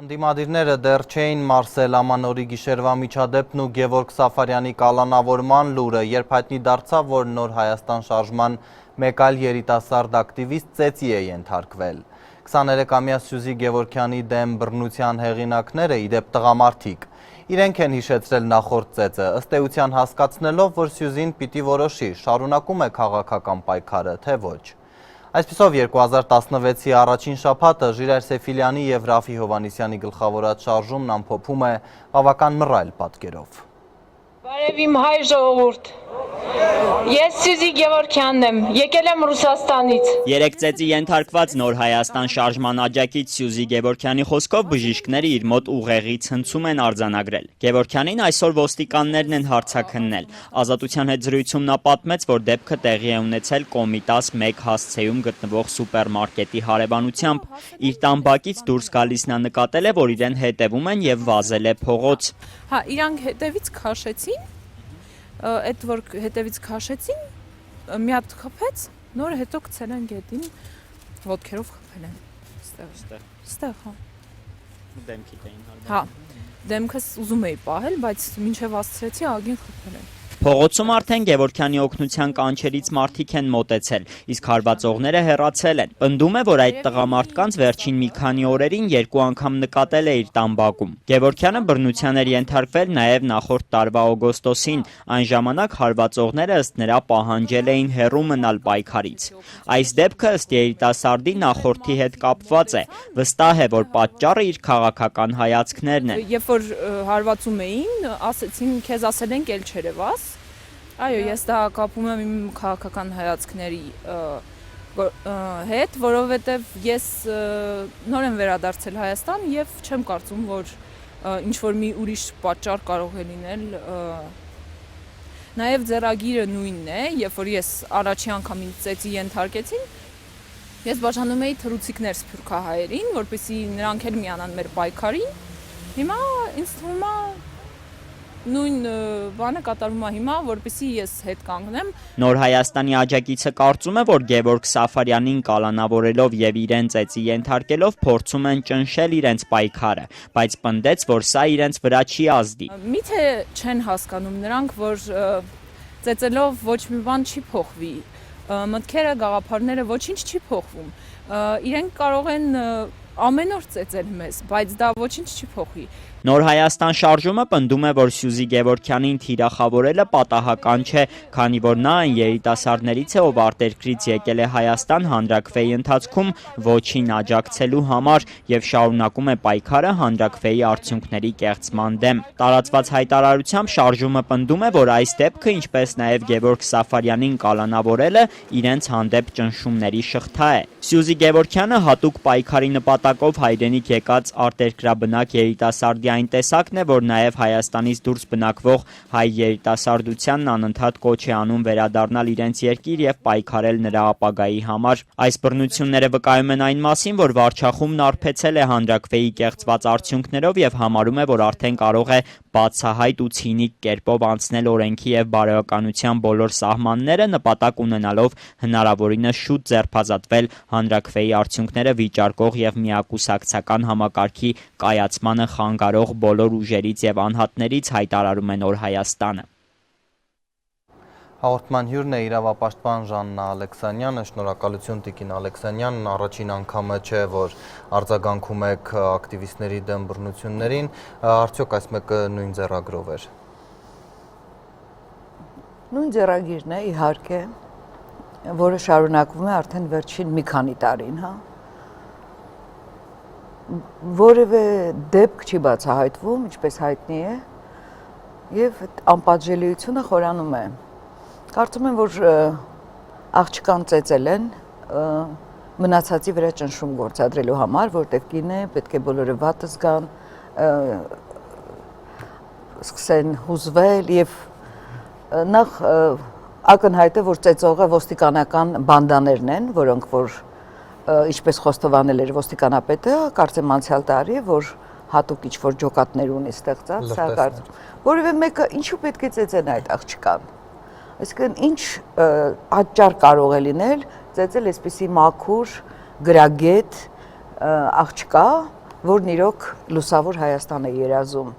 Ընդդիմադիրները դեռ չէին մարսել Ամանորի գիշերվա միջադեպն ու Գևորգ Սաֆարյանի կալանավորման լուրը, երբ հայտնի դարձավ, որ Նոր Հայաստան շարժման մեկ այլ երիտասարդ ակտիվիստ ծեծի է ենթարկվել։ 23-ամյա Սյուզի Գևորգյանի դեմ բռնության հեղինակները ի դեպ տղամարդիկ։ Իրենք են հիշեցրել նախորդ ծեծը, ըստ էության հասկացնելով, որ Սյուզին պիտի որոշի, շարունակում է քաղաքական պայքարը, թե ոչ։ Այսպիսով 2016-ի առաջին շաբաթը Ժիրայր Սեֆիլյանի և Ռաֆի Հովանիսյանի գլխավորած շարժումն ամփոփում է բավական մռայլ պատկերով։ Բարև իմ հայ ժողովուրդ, ես Սյուզի Գևորգյանն եմ, եկել եմ Ռուսաստանից։ Երեք ծեծի ենթարկված Նոր Հայաստան շարժման աջակից Սյուզի Գևորգյանի խոսքով բժիշկները իր մոտ ուղեղի ցնցում են արձանագրել։ Գևորգյանին այսօր ոստիկաններն են հարցաքննել։ Ազատության հետ զրույցում նա պատմեց, որ դեպքը տեղի է ունեցել Կոմիտաս 1 հասցեում գտնվող սուպերմարկետի հարևանությամբ։ Իր տան բակից դուրս գալիս նա նկատել է, որ իրեն հետևում են և վազել է փողոց։ Հա, իրանք հետևից քաշեցին, այդ որ հետևից քաշեցին, մի հատ խփեց, նորը հետո գցել են գետին, ոտքերով խփել են, ստեղ, հա։ Դեմքիդ էին հարբել։ Հա, դեմքս ուզում էի պահել, բայց մինչև հասցրեցի, ագին խփել են։ Փողոցում արդեն Գևորգյանի օգնության կանչերից մարդիկ են մոտեցել, իսկ հարվածողները հեռացել են։ Պնդում է, որ այդ տղամարդկանց վերջին մի քանի օրերին 2 անգամ նկատել է իր տան բակում։ Գևորգյանը բռնության էր ենթարկվել նաև նախորդ տարվա օգոստոսին, այն ժամանակ հարվածողները ըստ նրա պահանջել էին հեռու մնալ պայքարից։ Այս դեպքը ըստ երիտասարդի նախորդի հետ կապված է, վստահ է, որ պատճառը իր քաղաքական հայացքներն են։ Երբ որ հարվածում էին, ասեցին, քեզ ասել են կել չերևաս։ Այո, ես դա կապում եմ իմ քաղաքական հայացքների հետ, որովհետև ես նոր եմ վերադարձել Հայաստան և չեմ կարծում, որ ինչ-որ մի ուրիշ պատճառ կարող է լինել։ Նաև ձեռագիրը նույնն է, երբ որ ես առաջի անգամ ինձ ծեծի ենթարկեցին, ես բաժանում էի թռուցիկներ սփյուռքահայերին, որպեսզի նրանք էլ միանան մեր պայքարին։ Հիմա ինձ թվում է նույն բանը կատարվում է հիմա, որպեսզի ես հետ կանգնեմ։ Նոր Հայաստանի աջակիցը կարծում է, որ Գևորգ Սաֆարյանին կալանավորելով և իրեն ծեծի ենթարկելով փորձում են ճնշել իրենց պայքարը, բայց պնդեց, որ սա իրենց վրա չի ազդի։ Միթե չեն հասկանում նրանք, որ ծեծելով ոչ մի բան չի փոխվի, մտքերը, գաղափարները ոչինչ չի փոխվում։ Իրենք կարող են ամեն օր ծեծել մեզ, բայց դա ոչինչ չի փոխվի։ Նոր Հայաստան շարժումը պնդում է, որ Սյուզի Գևորգյանին թիրախավորելը պատահական չէ, քանի որ նա այն երիտասարդներից է, ով արտերկրից եկել է Հայաստան հանրաքվեի ընթացքում ոչին աջակցելու համար և շարունակում է պայքարը հանրաքվեի արդյունքների կեղծման դեմ։ Տարածված հայտարարությամբ շարժումը պնդում է, որ այս դեպքը, ինչպես նաև Գևորգ Սաֆարյանին կալանավորելը, իրենց հանդեպ ճնշումների շղթա է։ Սյուզի Գևորգյանը հատուկ պայքարի նպատակով հայրենիք եկած արտերկրաբնակ երիտասարդի այն տեսակն է, որ նաև Հայաստանից դուրս բնակվող հայ երիտասարդությանն անընդհատ կոչ է անում վերադառնալ իրենց երկիր և պայքարել նրա ապագայի համար։ Այս բռնությունները վկայում են այն մասին, որ վարչախումբն արբեցել է հանրաքվեի կեղծված արդյունքներով և համարում է, որ արդեն կարող է բացահայտ ու ցինիկ կերպով անցնել օրենքի և բարոյականության բոլոր սահմանները, նպատակ ունենալով հնարավորինս շուտ ձերբազատվել հանրաքվեի արդյունքները վիճարկող և միակուսակցական համակարգի կայացմանը խանգարող բոլոր ուժերից և անհատներից, հայտարարում է Նոր Հայաստանը։ Հաղորդման հյուրն է իրավապաշտպան Ժաննա Ալեքսանյանը, շնորհակալություն Տիկին Ալեքսանյան, առաջին անգամը չէ, որ արձագանքում եք ակտիվիստների դեմ բռնություններին, արդյոք այս մեկը նույն ձեռագրով էր։ Նույն ձեռագիրն է, իհարկե, որը շարունակվում է արդեն վերջին մի քանի տարին, հա։ Որևէ դեպք չի բացահայտվում, ինչպես հայտնի է, և անպատժելիությունը խորանում է։ Կարծում եմ, որ աղջկան ծեծել են մնացածի վրա ճնշում գործադրելու համար, որտև կին է, պետք է բոլորը վատ զգան, սկսեն հուզվել և նախ ակնհայտ է, որ ծեծողը ոստիկանական բանդաներն են, որոնք որ ինչպես խոստովանել էր ոստիկանապետը, կարծեմ անցյալ տարի, որ հատուկ ինչ-որ ջոկատներ ունի ստեղծած, որևէ մեկը ինչու պետք է ծեծեն այդ աղջկան։ Այսինքն ինչ պատճառ կարող է լինել ծեծել այսպիսի մաքուր, գրագետ աղջկա, որն իրոք լուսավոր Հայաստան է երազում։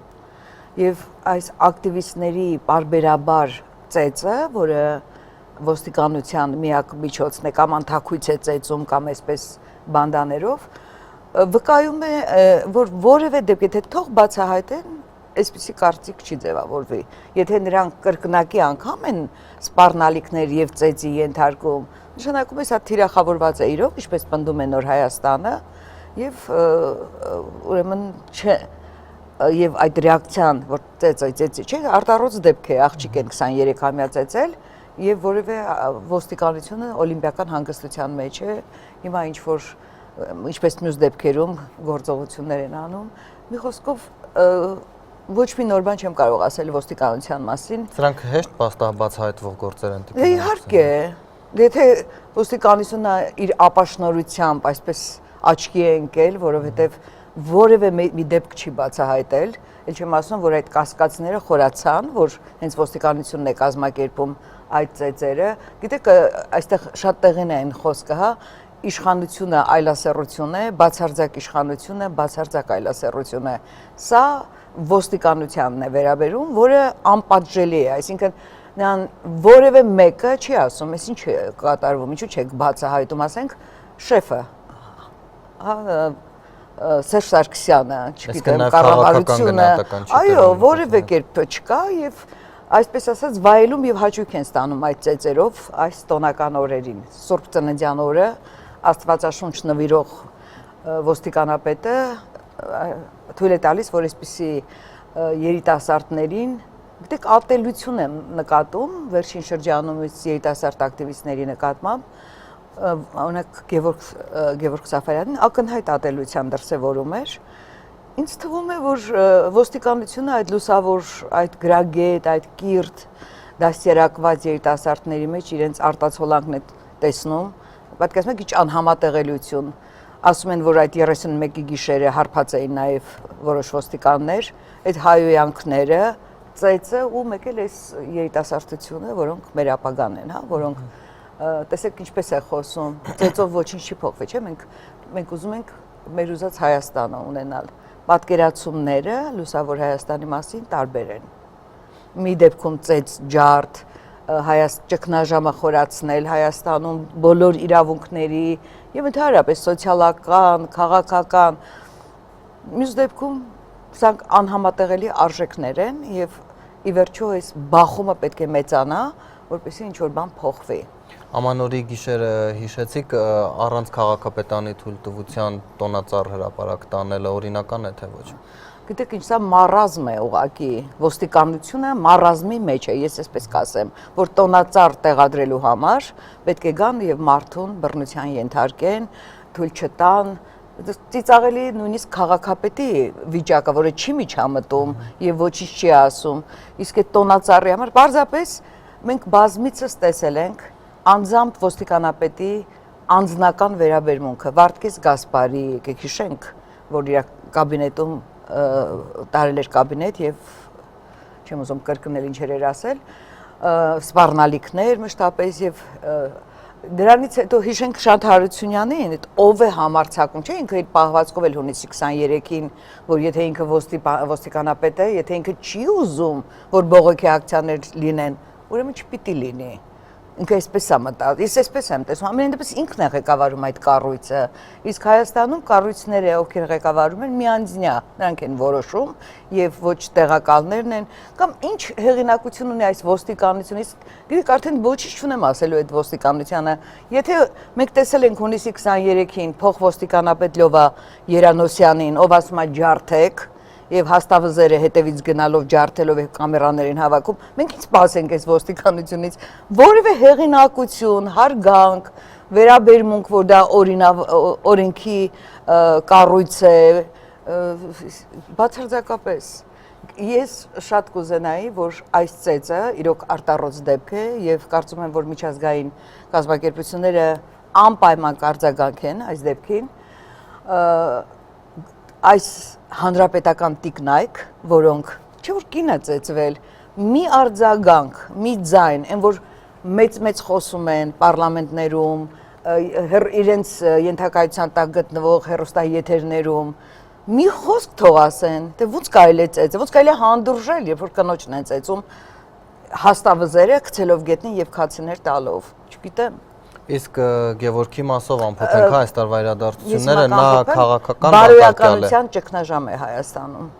Եվ այս ակտիվիստների պարբերաբար ծեծը, որը ոստիկանության միակ միջոցն է, կամ անթաքույց է ծեծում, կամ այսպես բանդաներով, վկայում է, որ որևէ դեպք, եթե թող բացահայտեն, այսպիսի կարծիք չի ձևավորվի։ Եթե նրանք կրկնակի անգամ են սպառնալիքներ եւ ծեծի ենթարկում, նշանակում է սա թիրախավորված է իրոք, ինչպես պնդում է Նոր Հայաստանը, եւ ուրեմն չէ, եւ այդ ռեակցիան, որ ծեծի, չէ, արտառոց դեպք է, աղջիկ են 23-ամյա ծեծել, եւ որևէ ոստիկանությունը օլիմպիական հանգստության մեջ է, հիմա ինչ որ ինչպես մյուս դեպքերում գործողություններ են անում, մի խոսքով ոչ մի նոր բան չեմ կարող ասել ոստիկանության մասին։ Սրանք հեշտ բացահայտվող գործեր են տիպում։ Իհարկե, եթե ոստիկանությունը իր ապաշնորհությամբ այսպես աչքի է ընկել, որովհետև որևէ մի դեպք չի բացահայտել, ել չեմ ասում, որ այդ կասկածները խորացան, որ հենց ոստիկանությունն է կազմակերպում այդ ծեծերը։ Գիտեք, այստեղ շատ տեղին է այն խոսքը, հա, իշխանությունը այլասեռություն է, բացարձակ իշխանությունը, բացարձակ այլասեռություն է։ Սա ոստիկանությանն է վերաբերում, որը անպատժելի է, այսինքն նրան որևէ մեկը չի ասում, ես ինչ է կատարվում, ինչու չեք բացահայտում, ասենք շեֆը, Սերժ Սարգսյանը, չգիտեմ, կառավարությունը, այո, որևէ կերպ չկա եւ այսպես ասած վայելում եւ հաճույք են ստանում այդ ծեծերով այս տոնական օրերին, Սուրբ Ծննդյան օրը, Աստվածաշունչ նվիրող ոստիկանապետը թույլ է տալիս, որ այսպիսի երիտասարդներին, գիտեք, ատելություն եմ նկատում վերջին շրջանումից երիտասարդ ակտիվիստների նկատմամբ, օրինակ Գևորգ Սաֆարյանին ակնհայտ ատելության դրսևորում էր։ Ինձ թվում է, որ ոստիկանությունը այդ լուսավոր, այդ գրագետ, այդ կիրթ դաստիարակված երիտասարդների մեջ իրենց արտացոլանքն է տեսնում, պատկերացնում եք ինչ անհամատեղելիություն։ Ասում են, որ այդ 31-ի գիշերը հարբած էին նաև որոշ ոստիկաններ, այդ հայոյանքները, ծեծը ու մեկ էլ այս երիտասարդությունը, որոնք մեր ապագան են, հա, որոնք տեսեք ինչպես է խոսում, ծեծով ոչինչ չի փոխվի, չէ՞, մենք ուզում ենք մեր ուզած Հայաստանը ունենալ։ Պատկերացումները լուսավոր Հայաստանի մասին տարբեր են։ Մի դեպքում ծեծ ջարդ, ճգնաժամը խորացնել Հայաստանում բոլոր իրավունքների եւ ընդհանրապես սոցիալական, քաղաքական, մյուս դեպքում սրանք անհամատեղելի արժեքներ են եւ ի վերջո այս բախումը պետք է մեծանա, որպեսզի ինչ որ բան փոխվի։ Ամանորի գիշերը հիշեցիք առանց քաղաքապետանի թույլտվության տոնածառ հրապարակ տանելը օրինական է թե ոչ։ Գիտեք ինչ, սա մարազմ է ուղղակի, ոստիկանությունը մարազմի մեջ է, ես այսպես կասեմ, որ տոնածառ տեղադրելու համար պետք է գան եւ մարդուն բռնության ենթարկեն, թույլ չտան, ծիծաղելի նույնիսկ քաղաքապետի վիճակը, որը չի միջամտում եւ ոչինչ չի ասում, իսկ այդ տոնածառի համար պարզապես մենք բազմիցս տեսել ենք անձամբ ոստիկանապետի անձնական վերաբերմունքը, Վարդգես Գասպարի, եկեք հիշենք, որ իր կաբինետում տարել էր կաբինետ եւ չեմ ուզում կրկնել ինչեր էր ասել, սպառնալիքներ մշտապես եւ դրանից հետո հիշենք Շանթ Հարությունյանին, այդ ով է համարձակում, չէ՞, ինքը իր պահվածքով էլ հունիսի 23-ին, որ եթե ինքը ոստիկանապետ է, եթե ինքը չի ուզում, որ բողոքի ակցիաներ լինեն, ուրեմն չպիտի լինի։ Ինքը այսպես է մտածում, ես այսպես եմ տեսնում, ամեն դեպս ինքն է ղեկավարում այդ կառույցը, իսկ Հայաստանում կառույցները, ովքեր ղեկավարում են, միանձնյա, նրանք են որոշում եւ ոչ տեղակալներն են, կամ ինչ հեղինակություն ունի այս ոստիկանությունը, իսկ գիտեք, արդեն ոչինչ չունեմ ասելու այդ ոստիկանությանը, եթե մենք տեսել ենք հունիսի 23-ին փոխոստիկանապետ Լյովա Երանոսյանին, ով ասում է ջարդեք, եւ հաստավզերը հետևից գնալով ջարդելով եւ կամերաներին հավաքում, մենք ինչ սպասենք այս ոստիկանությունից, որևէ հեղինակություն, հարգանք, վերաբերմունք, որ դա օրենքի կառույց է, բացարձակապես։ Ես շատ կուզենայի, որ այս ծեծը իրոք արտառոց դեպք է եւ կարծում եմ, որ միջազգային կազմակերպությունները անպայման կարձագանքեն այս դեպքին։ Այս հանրապետական տիկնայք, որոնք չէ որ կինը ծեծվել, մի արձագանք, մի ձայն, այն որ մեծ խոսում են պարլամենտներում, իրենց ենթակայության տակ գտնվող հեռուստաեթերներում, մի խոսք թող ասեն, թե ոնց կարելի է ծեծել, ոնց կարելի է հանդուրժել, երբ որ կնոջն են ծեծում հաստավզերը գցելով գետնին եւ քացիներ տալով, չգիտեմ։ Իսկ Գևորգի մասով ամփոփենք այս տարվա իրադարձությունները, նա քաղաքական բարոյականության ճգնաժամ է Հայաստանում։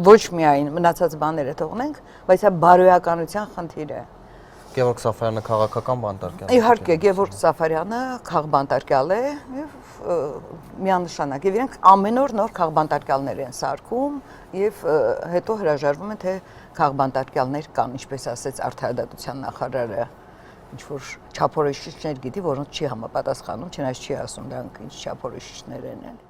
Ոչ միայն մնացած բաները թողնենք, բայց հա բարոյականության խնդիր է։ Գևորգ Սաֆարյանը քաղաքական բանտարկյալ է։ Իհարկե, Գևորգ Սաֆարյանը քաղբանտարկյալ է եւ միանշանակ։ Եվ իրենք ամեն օր նոր քաղբանտարկյալներ են սարքում եւ հետո հրաժարվում են, թե քաղբանտարկյալներ կան, ինչպես ասեց Արդարադատության նախարարը, ինչ որ չափորոշիչներ գիտի, որոնց չի համապատասխանում, չնայած չի ասում դրանք ինչ չափորոշիչներ են։